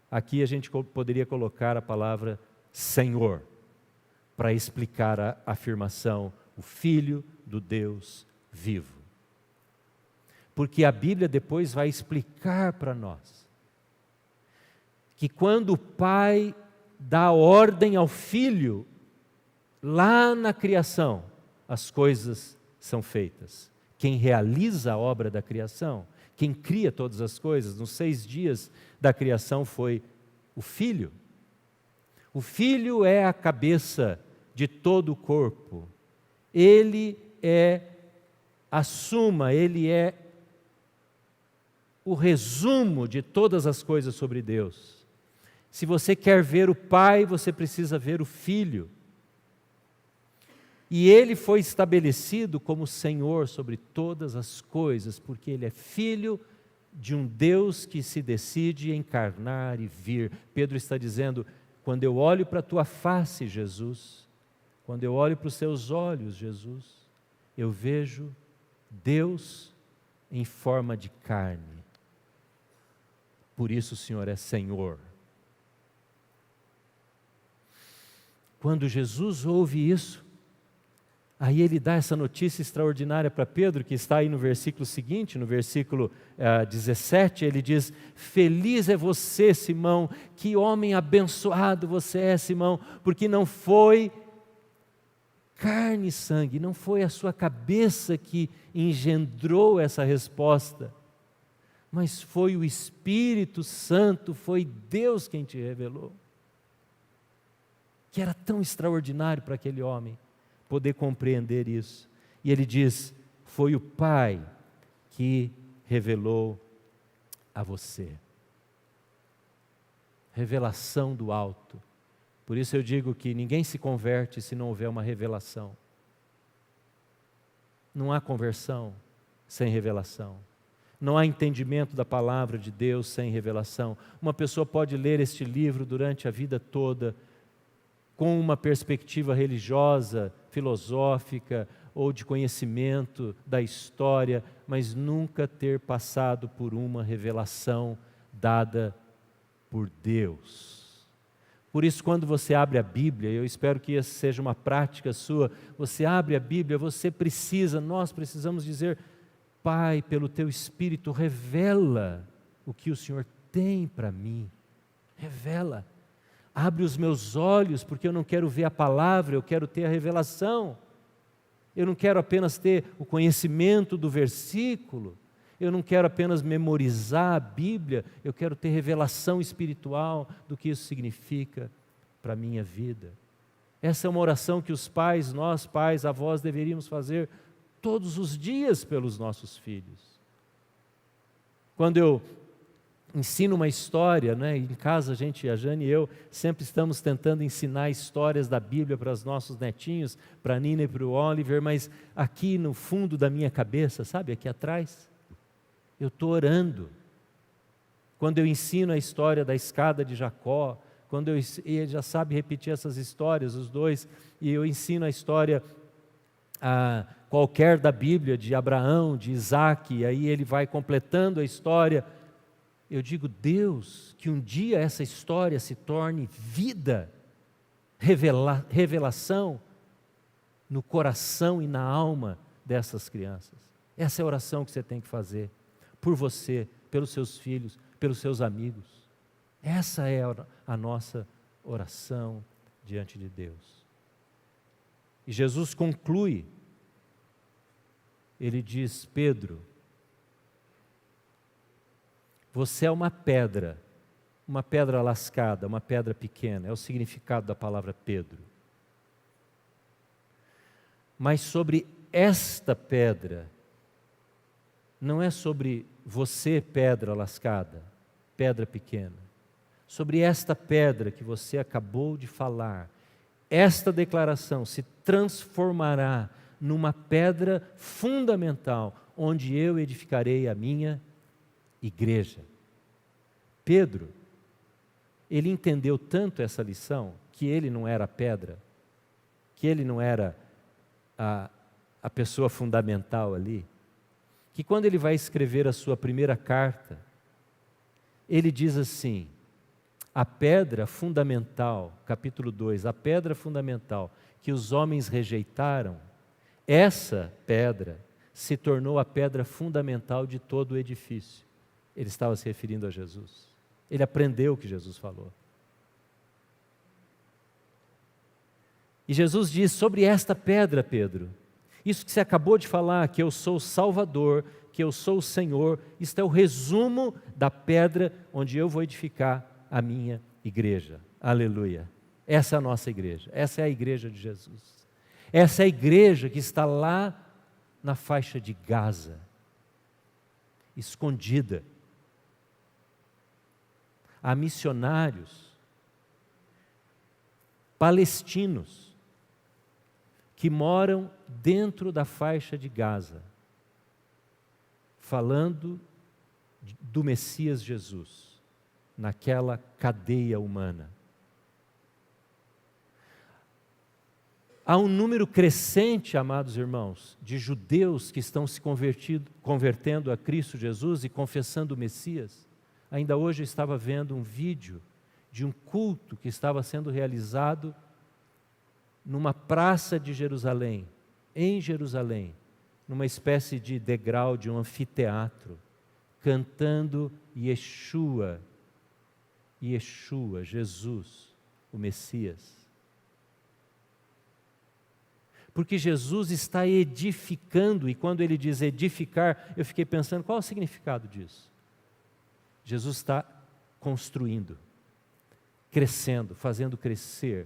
A: Aqui a gente poderia colocar a palavra Senhor, para explicar a afirmação, o Filho do Deus vivo. Porque a Bíblia depois vai explicar para nós, que quando o Pai dá ordem ao Filho, lá na criação, as coisas são feitas. Quem realiza a obra da criação, quem cria todas as coisas, nos 6 dias da criação foi o Filho. O Filho é a cabeça de todo o corpo. Ele é a suma, Ele é o resumo de todas as coisas sobre Deus. Se você quer ver o Pai, você precisa ver o Filho. E Ele foi estabelecido como Senhor sobre todas as coisas, porque Ele é Filho de um Deus que se decide encarnar e vir. Pedro está dizendo, quando eu olho para a tua face, Jesus, quando eu olho para os seus olhos, Jesus, eu vejo Deus em forma de carne. Por isso o Senhor é Senhor. Quando Jesus ouve isso, aí ele dá essa notícia extraordinária para Pedro, que está aí no versículo seguinte, no versículo 17, ele diz, feliz é você, Simão, que homem abençoado você é, Simão, porque não foi carne e sangue, não foi a sua cabeça que engendrou essa resposta, mas foi o Espírito Santo, foi Deus quem te revelou. Que era tão extraordinário para aquele homem poder compreender isso. E ele diz, foi o Pai que revelou a você. Revelação do alto. Por isso eu digo que ninguém se converte se não houver uma revelação. Não há conversão sem revelação. Não há entendimento da palavra de Deus sem revelação. Uma pessoa pode ler este livro durante a vida toda com uma perspectiva religiosa, filosófica ou de conhecimento da história, mas nunca ter passado por uma revelação dada por Deus. Por isso, quando você abre a Bíblia, eu espero que essa seja uma prática sua, você abre a Bíblia, nós precisamos dizer, Pai, pelo Teu Espírito, revela o que o Senhor tem para mim, revela. Abre os meus olhos, porque eu não quero ver a palavra, eu quero ter a revelação. Eu não quero apenas ter o conhecimento do versículo, eu não quero apenas memorizar a Bíblia, eu quero ter revelação espiritual do que isso significa para a minha vida. Essa é uma oração que os pais, nós pais, avós, deveríamos fazer todos os dias pelos nossos filhos. Quando eu ensino uma história, né? Em casa a Jane e eu, sempre estamos tentando ensinar histórias da Bíblia para os nossos netinhos, para a Nina e para o Oliver, mas aqui no fundo da minha cabeça, sabe, aqui atrás, eu estou orando. Quando eu ensino a história da escada de Jacó, e ele já sabe repetir essas histórias, os dois, e eu ensino a história qualquer da Bíblia, de Abraão, de Isaac, e aí ele vai completando a história. Eu digo, Deus, que um dia essa história se torne vida, revelação no coração e na alma dessas crianças. Essa é a oração que você tem que fazer, por você, pelos seus filhos, pelos seus amigos. Essa é a nossa oração diante de Deus. E Jesus conclui, ele diz, Pedro, você é uma pedra lascada, uma pedra pequena, é o significado da palavra Pedro. Mas sobre esta pedra, não é sobre você, pedra lascada, pedra pequena, sobre esta pedra que você acabou de falar, esta declaração se transformará numa pedra fundamental, onde eu edificarei a minha igreja. Pedro, ele entendeu tanto essa lição, que ele não era a pedra, que ele não era a pessoa fundamental ali, que quando ele vai escrever a sua primeira carta, ele diz assim, a pedra fundamental, capítulo 2, a pedra fundamental que os homens rejeitaram, essa pedra se tornou a pedra fundamental de todo o edifício. Ele estava se referindo a Jesus. Ele aprendeu o que Jesus falou. E Jesus diz, sobre esta pedra, Pedro, isso que você acabou de falar, que eu sou o Salvador, que eu sou o Senhor, isto é o resumo da pedra onde eu vou edificar a minha igreja. Aleluia. Essa é a nossa igreja, essa é a igreja de Jesus. Essa é a igreja que está lá na faixa de Gaza, escondida. Há missionários palestinos que moram dentro da faixa de Gaza, falando do Messias Jesus, naquela cadeia humana. Há um número crescente, amados irmãos, de judeus que estão se convertendo a Cristo Jesus e confessando o Messias. Ainda hoje eu estava vendo um vídeo de um culto que estava sendo realizado numa praça de Jerusalém, em Jerusalém, numa espécie de degrau de um anfiteatro, cantando Yeshua, Yeshua, Jesus, o Messias. Porque Jesus está edificando, e quando ele diz edificar, eu fiquei pensando, qual é o significado disso? Jesus está construindo, crescendo, fazendo crescer.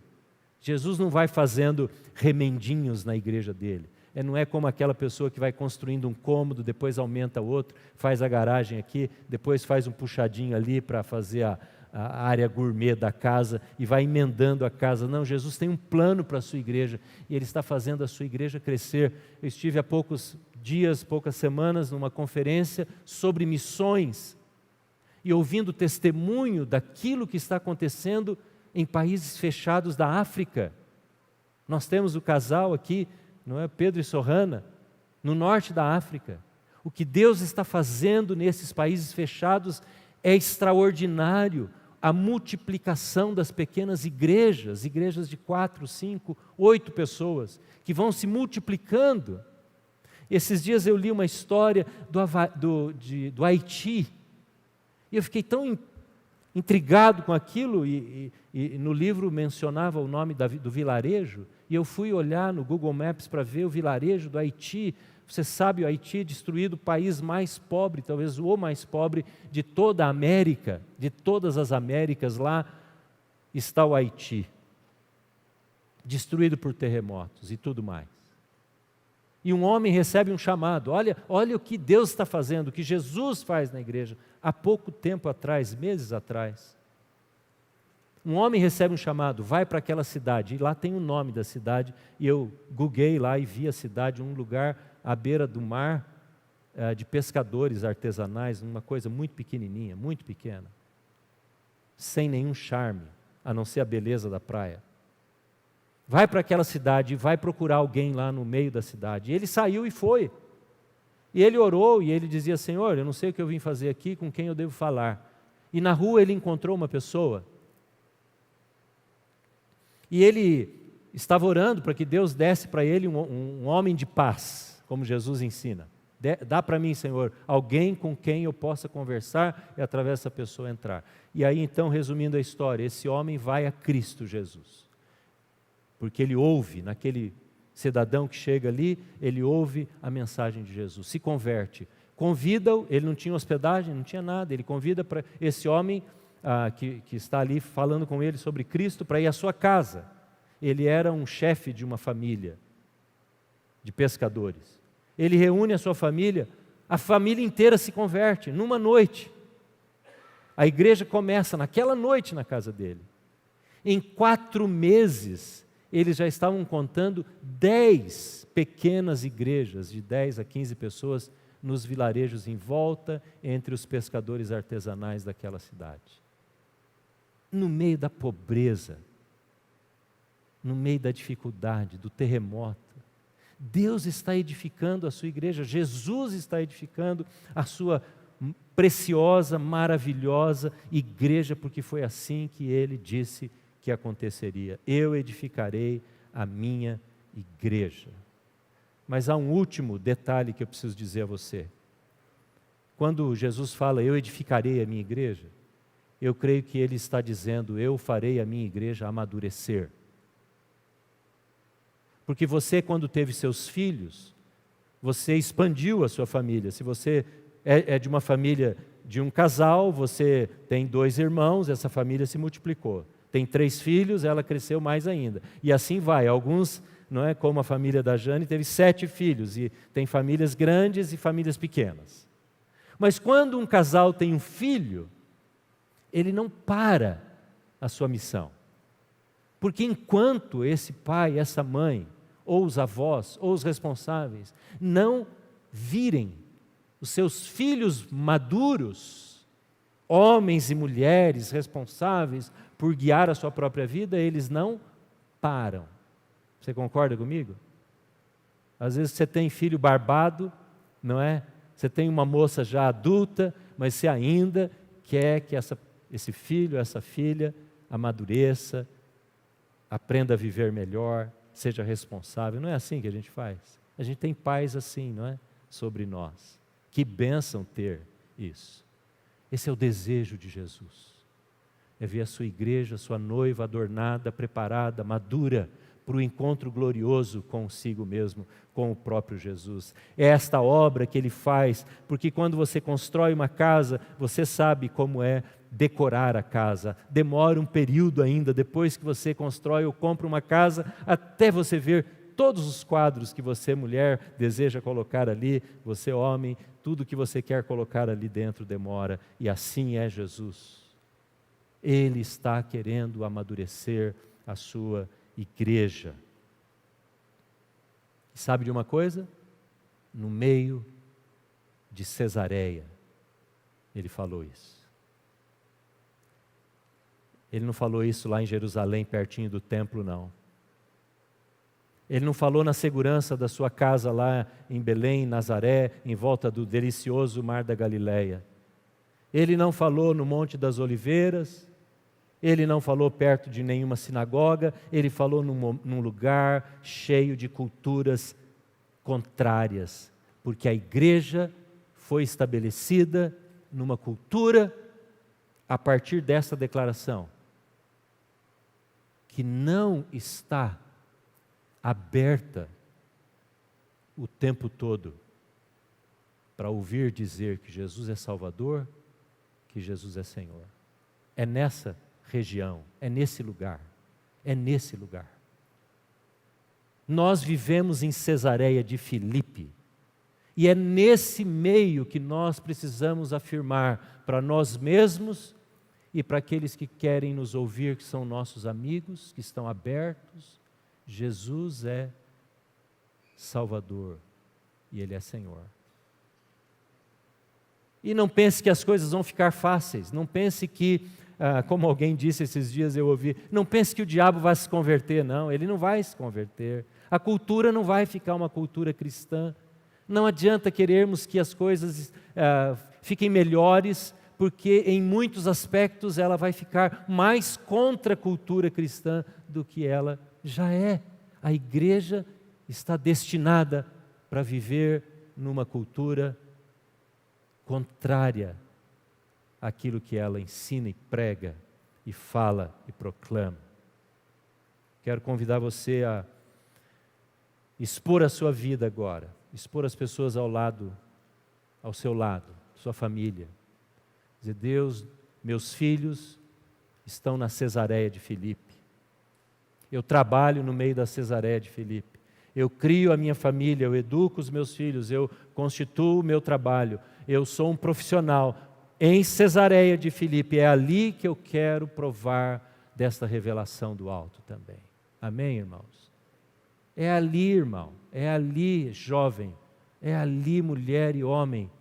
A: Jesus não vai fazendo remendinhos na igreja dele. Não é como aquela pessoa que vai construindo um cômodo, depois aumenta outro, faz a garagem aqui, depois faz um puxadinho ali para fazer a área gourmet da casa e vai emendando a casa. Não, Jesus tem um plano para a sua igreja e Ele está fazendo a sua igreja crescer. Eu estive há poucos dias, poucas semanas, numa conferência sobre missões e ouvindo testemunho daquilo que está acontecendo em países fechados da África. Nós temos o casal aqui, não é? Pedro e Sorrana, no norte da África. O que Deus está fazendo nesses países fechados é extraordinário. A multiplicação das pequenas igrejas, igrejas de 4, 5, 8 pessoas, que vão se multiplicando. Esses dias eu li uma história do Haiti, e eu fiquei tão intrigado com aquilo, e no livro mencionava o nome do vilarejo, e eu fui olhar no Google Maps para ver o vilarejo do Haiti. Você sabe, o Haiti é destruído, o país mais pobre, talvez o mais pobre de toda a América, de todas as Américas, lá está o Haiti, destruído por terremotos e tudo mais. E um homem recebe um chamado, olha o que Deus está fazendo, o que Jesus faz na igreja, há pouco tempo atrás, meses atrás. Um homem recebe um chamado, vai para aquela cidade, e lá tem o nome da cidade, e eu googlei lá e vi a cidade, um lugar à beira do mar, de pescadores artesanais, uma coisa muito pequenininha, muito pequena, sem nenhum charme, a não ser a beleza da praia. Vai para aquela cidade e vai procurar alguém lá no meio da cidade. E ele saiu e foi. E ele orou e ele dizia, Senhor, eu não sei o que eu vim fazer aqui, com quem eu devo falar. E na rua ele encontrou uma pessoa. E ele estava orando para que Deus desse para ele um homem de paz, como Jesus ensina. Dá para mim, Senhor, alguém com quem eu possa conversar e através dessa pessoa entrar. E aí então, resumindo a história, esse homem vai a Cristo Jesus. Porque ele ouve, naquele cidadão que chega ali, ele ouve a mensagem de Jesus, se converte. Convida-o, ele não tinha hospedagem, não tinha nada, ele convida para esse homem que está ali falando com ele sobre Cristo para ir à sua casa. Ele era um chefe de uma família de pescadores. Ele reúne a sua família, a família inteira se converte numa noite. A igreja começa naquela noite na casa dele. Em 4 meses, eles já estavam contando 10 pequenas igrejas, de 10 a 15 pessoas, nos vilarejos em volta, entre os pescadores artesanais daquela cidade. No meio da pobreza, no meio da dificuldade, do terremoto, Deus está edificando a sua igreja, Jesus está edificando a sua preciosa, maravilhosa igreja, porque foi assim que Ele disse que aconteceria. Eu edificarei a minha igreja. Mas há um último detalhe que eu preciso dizer a você. Quando Jesus fala, eu edificarei a minha igreja, eu creio que Ele está dizendo, eu farei a minha igreja amadurecer. Porque você, quando teve seus filhos, você expandiu a sua família. Se você é de uma família de um casal, você tem 2 irmãos, essa família se multiplicou. tem 3 filhos, ela cresceu mais ainda. E assim vai. Alguns, não é, como a família da Jane, teve 7 filhos. E tem famílias grandes e famílias pequenas. Mas quando um casal tem um filho, ele não para a sua missão. Porque enquanto esse pai, essa mãe, ou os avós, ou os responsáveis, não virem os seus filhos maduros, homens e mulheres responsáveis por guiar a sua própria vida, eles não param. Você concorda comigo? Às vezes você tem filho barbado, não é? Você tem uma moça já adulta, mas você ainda quer que esse filho, essa filha, amadureça, aprenda a viver melhor, seja responsável. Não é assim que a gente faz? A gente tem pais assim, não é? Sobre nós. Que bênção ter isso. Esse é o desejo de Jesus. É ver a sua igreja, a sua noiva adornada, preparada, madura, para o encontro glorioso consigo mesmo, com o próprio Jesus. É esta obra que Ele faz, porque quando você constrói uma casa, você sabe como é decorar a casa. Demora um período ainda, depois que você constrói ou compra uma casa, até você ver todos os quadros que você, mulher, deseja colocar ali, você, homem, tudo que você quer colocar ali dentro demora, e assim é Jesus. Ele está querendo amadurecer a sua igreja. E sabe de uma coisa? No meio de Cesareia, ele falou isso. Ele não falou isso lá em Jerusalém, pertinho do templo, não. Ele não falou na segurança da sua casa lá em Belém, Nazaré, em volta do delicioso mar da Galileia. Ele não falou no Monte das Oliveiras. Ele não falou perto de nenhuma sinagoga. Ele falou num lugar cheio de culturas contrárias. Porque a igreja foi estabelecida numa cultura a partir dessa declaração, que não está aberta o tempo todo para ouvir dizer que Jesus é Salvador, que Jesus é Senhor. É nessa região, é nesse lugar, é nesse lugar. Nós vivemos em Cesareia de Filipe, e é nesse meio que nós precisamos afirmar para nós mesmos e para aqueles que querem nos ouvir, que são nossos amigos, que estão abertos: Jesus é Salvador e Ele é Senhor. E não pense que as coisas vão ficar fáceis, não pense que, como alguém disse esses dias, eu ouvi, não pense que o diabo vai se converter. Não, ele não vai se converter. A cultura não vai ficar uma cultura cristã. Não adianta querermos que as coisas fiquem melhores, porque em muitos aspectos ela vai ficar mais contra a cultura cristã do que ela já é. A igreja está destinada para viver numa cultura contrária àquilo que ela ensina e prega e fala e proclama. Quero convidar você a expor a sua vida agora, expor as pessoas ao seu lado, sua família. Dizer: Deus, meus filhos estão na Cesareia de Filipe. Eu trabalho no meio da Cesareia de Filipe. Eu crio a minha família, eu educo os meus filhos, eu constituo o meu trabalho. Eu sou um profissional em Cesareia de Filipe. É ali que eu quero provar desta revelação do alto também. Amém, irmãos? É ali, irmão, é ali, jovem, é ali, mulher e homem,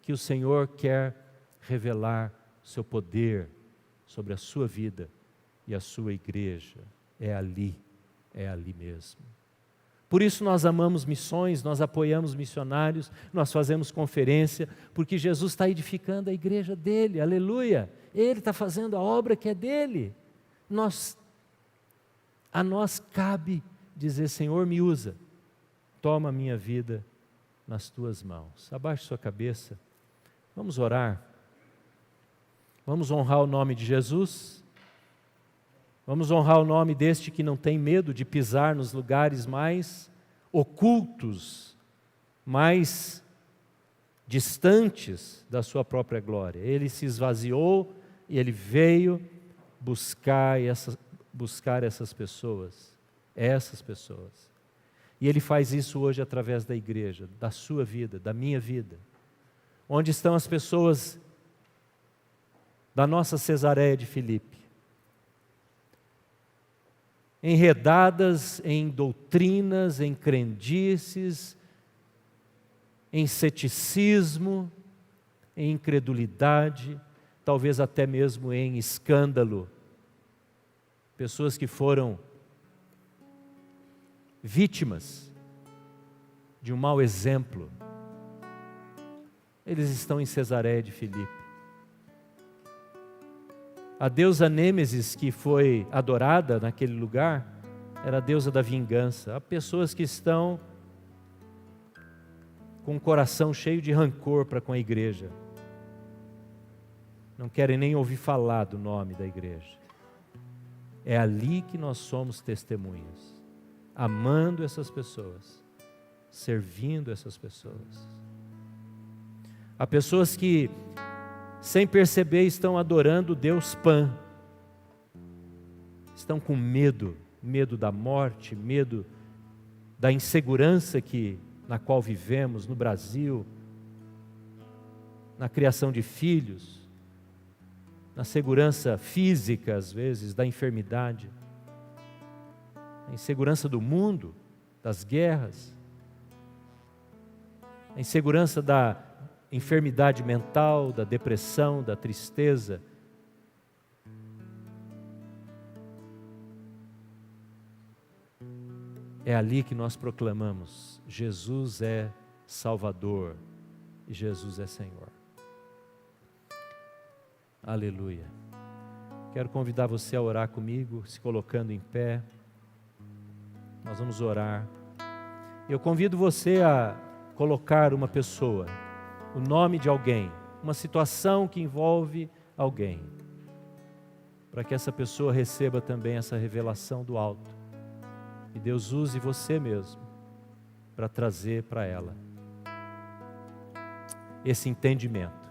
A: que o Senhor quer revelar o seu poder sobre a sua vida e a sua igreja. É ali mesmo. Por isso nós amamos missões, nós apoiamos missionários, nós fazemos conferência, porque Jesus está edificando a igreja dele, aleluia. Ele está fazendo a obra que é dele. A nós cabe dizer: Senhor, me usa, toma a minha vida nas tuas mãos. Abaixe sua cabeça, vamos orar, vamos honrar o nome de Jesus. Vamos honrar o nome deste que não tem medo de pisar nos lugares mais ocultos, mais distantes da sua própria glória. Ele se esvaziou e ele veio buscar essas pessoas. E Ele faz isso hoje através da igreja, da sua vida, da minha vida. Onde estão as pessoas da nossa Cesareia de Filipe? Enredadas em doutrinas, em crendices, em ceticismo, em incredulidade, talvez até mesmo em escândalo. Pessoas que foram vítimas de um mau exemplo. Eles estão em Cesareia de Filipe. A deusa Nêmesis, que foi adorada naquele lugar, era a deusa da vingança. Há pessoas que estão com o coração cheio de rancor para com a igreja. Não querem nem ouvir falar do nome da igreja. É ali que nós somos testemunhas, amando essas pessoas, servindo essas pessoas. Há pessoas que, sem perceber, estão adorando o Deus Pan. Estão com medo da morte, medo da insegurança na qual vivemos no Brasil, na criação de filhos, na segurança física, às vezes, da enfermidade, a insegurança do mundo, das guerras, a insegurança da enfermidade mental, da depressão, da tristeza. É ali que nós proclamamos: Jesus é Salvador e Jesus é Senhor. Aleluia. Quero convidar você a orar comigo, se colocando em pé. Nós vamos orar. Eu convido você a colocar uma pessoa, o nome de alguém, uma situação que envolve alguém, para que essa pessoa receba também essa revelação do alto. E Deus use você mesmo para trazer para ela esse entendimento.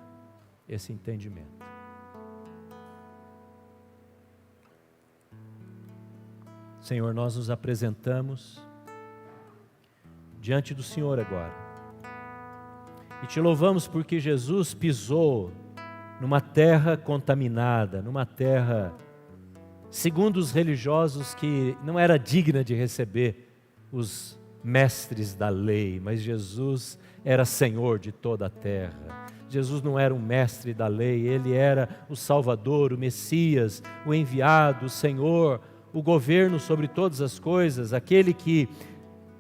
A: Senhor, nós nos apresentamos diante do Senhor agora. E te louvamos porque Jesus pisou numa terra contaminada, numa terra, segundo os religiosos, que não era digna de receber os mestres da lei, mas Jesus era Senhor de toda a terra. Jesus não era um mestre da lei, Ele era o Salvador, o Messias, o enviado, o Senhor, o governo sobre todas as coisas, aquele que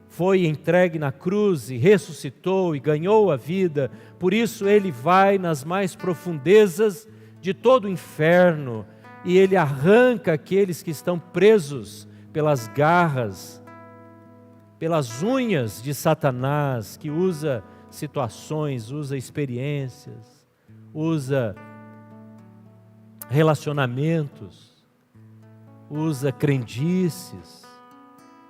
A: foi entregue na cruz e ressuscitou e ganhou a vida. Por isso Ele vai nas mais profundezas de todo o inferno e Ele arranca aqueles que estão presos pelas garras, pelas unhas de Satanás, que usa situações, usa experiências, usa relacionamentos, usa crendices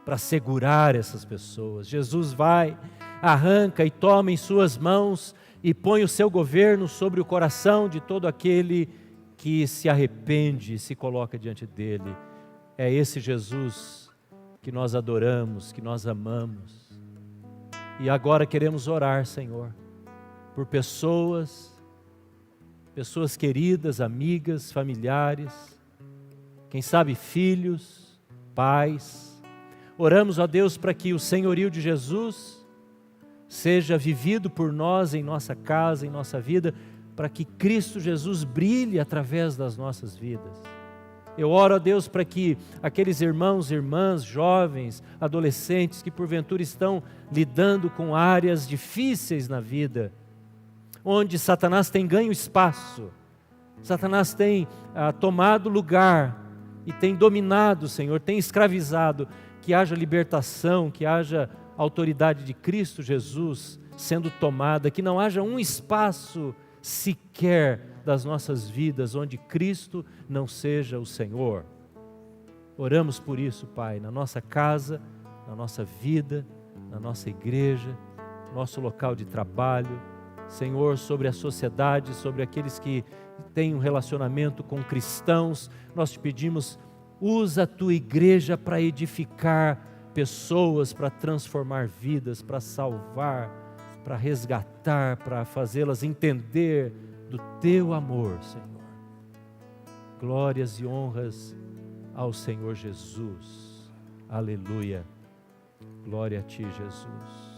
A: para segurar essas pessoas. Jesus vai, arranca e toma em suas mãos e põe o seu governo sobre o coração de todo aquele que se arrepende e se coloca diante dele. É esse Jesus que nós adoramos, que nós amamos. E agora queremos orar, Senhor, por pessoas queridas, amigas, familiares, quem sabe filhos, pais. Oramos, ó Deus, para que o senhorio de Jesus seja vivido por nós em nossa casa, em nossa vida, para que Cristo Jesus brilhe através das nossas vidas. Eu oro a Deus para que aqueles irmãos, irmãs, jovens, adolescentes que porventura estão lidando com áreas difíceis na vida, onde Satanás tem ganho espaço, Satanás tem tomado lugar e tem dominado, Senhor, tem escravizado, que haja libertação, que haja autoridade de Cristo Jesus sendo tomada, que não haja um espaço sequer das nossas vidas onde Cristo não seja o Senhor. Oramos por isso, Pai, na nossa casa, na nossa vida, na nossa igreja, nosso local de trabalho, Senhor, sobre a sociedade, sobre aqueles que têm um relacionamento com cristãos. Nós te pedimos, usa a tua igreja para edificar pessoas, para transformar vidas, para salvar, para resgatar, para fazê-las entender do teu amor, Senhor. Glórias e honras ao Senhor Jesus. Aleluia. Glória a ti, Jesus.